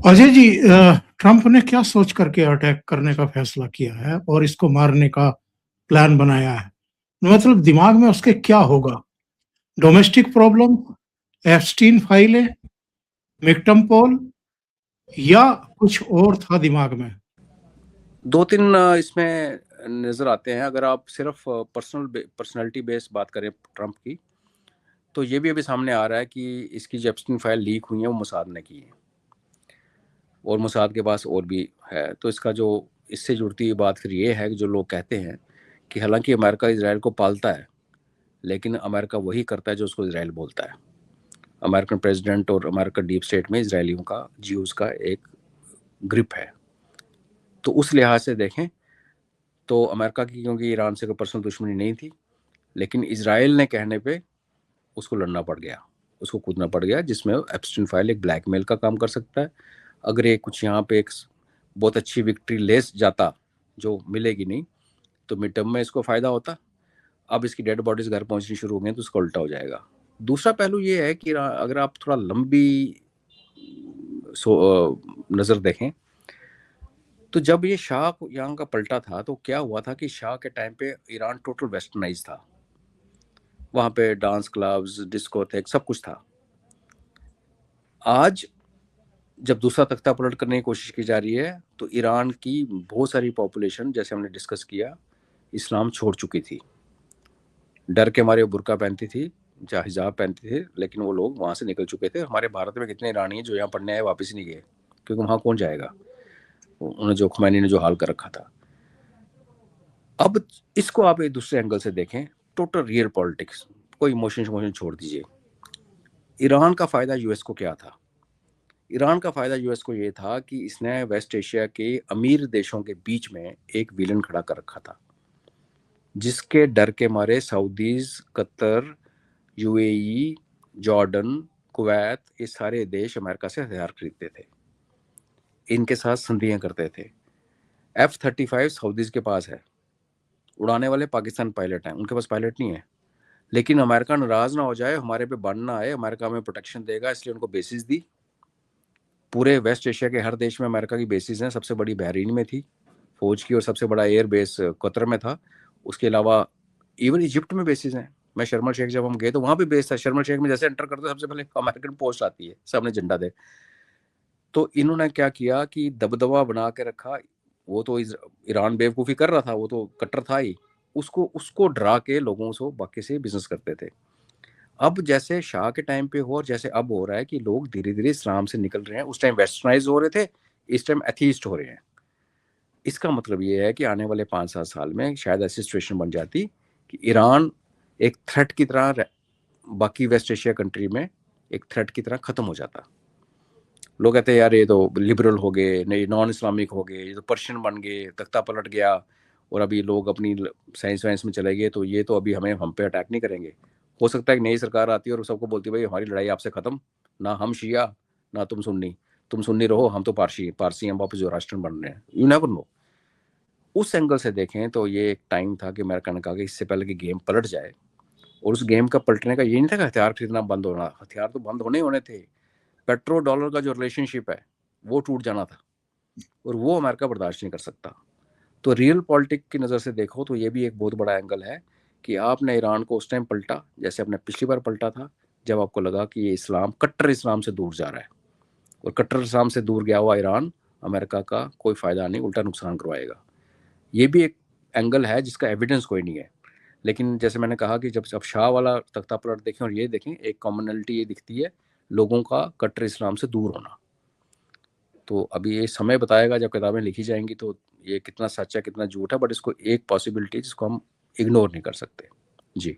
Ajay ji, Trump ने क्या सोच करके अटैक करने का फैसला किया है और इसको मारने का प्लान बनाया है? मतलब दिमाग में उसके क्या होगा? डोमेस्टिक प्रॉब्लम, एप्स्टीन फाइलें, मिक्टम पोल या कुछ और था दिमाग में? 2-3 इसमें नज़र आते हैं। अगर आप सिर्फ पर्सनैलिटी बेस्ड बात करें ट्रंप की, तो ये भी अभी सामने आ रहा है कि इसकी जो एप्स्टीन फाइल लीक हुई है वो मोसाद ने की है और मोसाद के पास और भी है। तो इसका जो इससे जुड़ती हुई बात फिर ये है कि जो लोग कहते हैं कि हालांकि अमेरिका इजराइल को पालता है, लेकिन अमेरिका वही करता है जो उसको इजराइल बोलता है। अमेरिकन प्रेसिडेंट और अमेरिकन डीप स्टेट में इसराइलियों का, ज्यूज़ का एक ग्रिप है। तो उस लिहाज से देखें तो अमेरिका की, क्योंकि ईरान से कोई पर्सनल दुश्मनी नहीं थी, लेकिन इजराइल ने कहने पे उसको लड़ना पड़ गया, उसको कूदना पड़ गया, जिसमें एप्स्टीन फाइल एक ब्लैकमेल का काम कर सकता है। अगर ये कुछ यहाँ पे एक बहुत अच्छी विक्ट्री ले जाता जो मिलेगी नहीं, तो मिड टर्म में इसको फ़ायदा होता। अब इसकी डेड बॉडीज घर पहुंचनी शुरू हो गई तो उसका उल्टा हो जाएगा। दूसरा पहलू ये है कि अगर आप थोड़ा लंबी नज़र देखें, तो जब ये शाह यहाँ का पलटा था तो क्या हुआ था कि शाह के टाइम पे ईरान टोटल वेस्टर्नाइज था। वहाँ पे डांस क्लब्स, डिस्कोथेक, सब कुछ था। आज जब दूसरा तख्ता पलट करने की कोशिश की जा रही है तो ईरान की बहुत सारी पॉपुलेशन, जैसे हमने डिस्कस किया, इस्लाम छोड़ चुकी थी। डर के मारे वो बुर्का पहनती थी, या हिजाब पहनते थे, लेकिन वो लोग वहाँ से निकल चुके थे। हमारे भारत में कितने ईरानी हैं जो यहाँ पढ़ने आए वापस ही नहीं गए, क्योंकि वहाँ कौन जाएगा, उन्हें जो खुमैनी ने जो हाल कर रखा था। अब इसको आप एक दूसरे एंगल से देखें, टोटल रियल पॉलिटिक्स, कोई इमोशन छोड़ दीजिए। ईरान का फ़ायदा यूएस को क्या था? ईरान का फ़ायदा यूएस को ये था कि इसने वेस्ट एशिया के अमीर देशों के बीच में एक विलन खड़ा कर रखा था, जिसके डर के मारे Saudis, Qatar, UAE, Jordan, Kuwait, ये सारे देश अमेरिका से हथियार खरीदते थे, इनके साथ संधियां करते थे। F-35 सऊदीज के पास है, उड़ाने वाले पाकिस्तान पायलट हैं, उनके पास पायलट नहीं है। लेकिन अमेरिका नाराज ना हो जाए, हमारे पे बन ना आए, अमेरिका में प्रोटेक्शन देगा, इसलिए उनको बेसिस दी। पूरे वेस्ट एशिया के हर देश में अमेरिका की बेसिस हैं। सबसे बड़ी बहरीन में थी फौज की, और सबसे बड़ा एयर बेस कतर में था। उसके अलावा इवन इजिप्ट में बेसिस हैं। मैं शर्म शेख जब हम गए तो वहाँ भी बेस था। शर्म शेख में जैसे एंटर करते सबसे पहले अमेरिकन पोस्ट आती है, सामने झंडा दे। तो इन्होंने क्या किया कि दबदबा बना के रखा। वो तो ईरान बेवकूफ़ी कर रहा था, वो तो कट्टर था ही, उसको उसको डरा के लोगों से बाकी से बिजनेस करते थे। अब जैसे शाह के टाइम पे हो और जैसे अब हो रहा है कि लोग धीरे धीरे इस्लाम से निकल रहे हैं, उस टाइम वेस्टर्नाइज हो रहे थे, इस टाइम एथीस्ट हो रहे हैं। इसका मतलब ये है कि आने वाले 5-7 साल में शायद ऐसी सिचुएशन बन जाती कि ईरान एक थ्रेट की तरह बाकी वेस्ट एशिया कंट्री में एक थ्रेट की तरह खत्म हो जाता। लोग कहते हैं यार ये तो लिबरल हो गए, नहीं नॉन इस्लामिक हो गए, ये तो पर्शियन बन गए, तख्ता पलट गया, और अभी लोग अपनी साइंस वाइंस में चले गए, तो ये तो अभी हम पे अटैक नहीं करेंगे। हो सकता है कि नई सरकार आती है और सबको बोलती है भाई हमारी लड़ाई आपसे ख़त्म, ना हम शिया ना तुम सुन्नी, तुम सुन्नी रहो, हम तो पारसी हम वापस जो राष्ट्र बन रहे हैं। You never know. उस एंगल से देखें तो ये एक टाइम था कि अमेरिका ने कहा कि इससे पहले कि गेम पलट जाए, और उस गेम का पलटने का ये नहीं था कि हथियार खरीदना बंद होना, हथियार तो बंद होने ही होने थे। पेट्रो डॉलर का जो रिलेशनशिप है वो टूट जाना था, और वो अमेरिका बर्दाश्त नहीं कर सकता। तो रियल पॉलिटिक की नज़र से देखो तो ये भी एक बहुत बड़ा एंगल है कि आपने ईरान को उस टाइम पलटा जैसे आपने पिछली बार पलटा था, जब आपको लगा कि ये इस्लाम, कट्टर इस्लाम से दूर जा रहा है, और कट्टर इस्लाम से दूर गया हुआ ईरान अमेरिका का कोई फ़ायदा नहीं, उल्टा नुकसान करवाएगा। ये भी एक एंगल है जिसका एविडेंस कोई नहीं है। लेकिन जैसे मैंने कहा कि जब शाह वाला तख्ता पलट देखें और ये देखें, एक कॉमनलिटी ये दिखती है, लोगों का कट्टर इस्लाम से दूर होना। तो अभी ये समय बताएगा जब किताबें लिखी जाएंगी तो ये कितना सच है कितना झूठ है, बट इसको एक पॉसिबिलिटी जिसको हम इग्नोर नहीं कर सकते। जी।